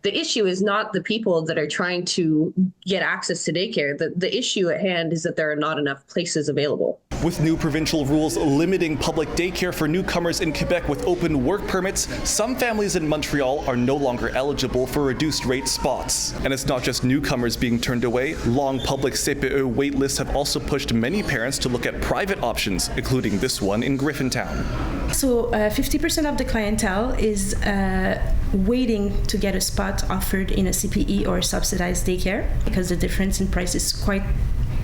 The issue is not the people that are trying to get access to daycare. The issue at hand is that there are not enough places available. With new provincial rules limiting public daycare for newcomers in Quebec with open work permits, some families in Montreal are no longer eligible for reduced rate spots. And it's not just newcomers being turned away. Long public CPE wait lists have also pushed many parents to look at private options, including this one in Griffintown. So 50% of the clientele is waiting to get a spot offered in a CPE or subsidized daycare because the difference in price is quite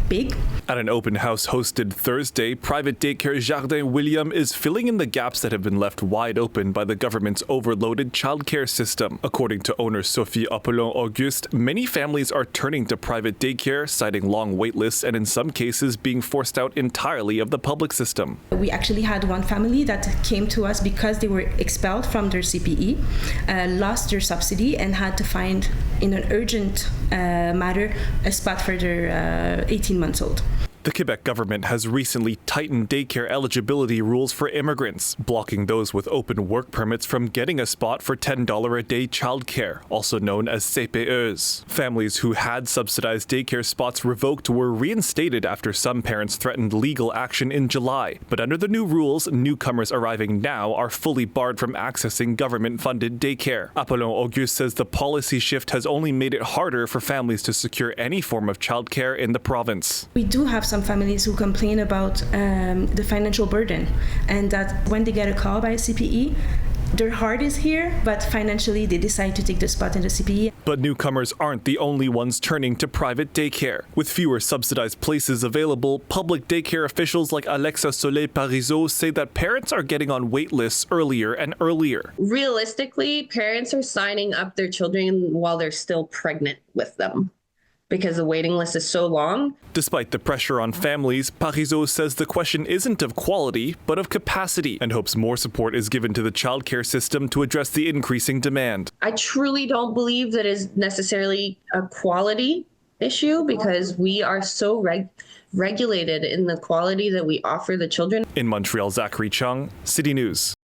big. At an open house hosted Thursday, private daycare Jardin William is filling in the gaps that have been left wide open by the government's overloaded childcare system. According to owner Sophie Apollon-Auguste, many families are turning to private daycare, citing long wait lists and in some cases being forced out entirely of the public system. We actually had one family that came to us because they were expelled from their CPE, lost their subsidy and had to find in an urgent matter a spot for their 18 months old. The Quebec government has recently tightened daycare eligibility rules for immigrants, blocking those with open work permits from getting a spot for $10 a day childcare, also known as CPEs. Families who had subsidized daycare spots revoked were reinstated after some parents threatened legal action in July. But under the new rules, newcomers arriving now are fully barred from accessing government-funded daycare. Apollon-Auguste says the policy shift has only made it harder for families to secure any form of childcare in the province. We do have some families who complain about the financial burden and that when they get a call by a CPE, their heart is here, but financially they decide to take the spot in the CPE. But newcomers aren't the only ones turning to private daycare. With fewer subsidized places available, public daycare officials like Alexa Soleil-Parizeau say that parents are getting on wait lists earlier and earlier. Realistically, parents are signing up their children while they're still pregnant with them, because the waiting list is so long. Despite the pressure on families, Parizeau says the question isn't of quality, but of capacity, and hopes more support is given to the childcare system to address the increasing demand. I truly don't believe that is necessarily a quality issue because we are so regulated in the quality that we offer the children. In Montreal, Zachary Cheung, City News.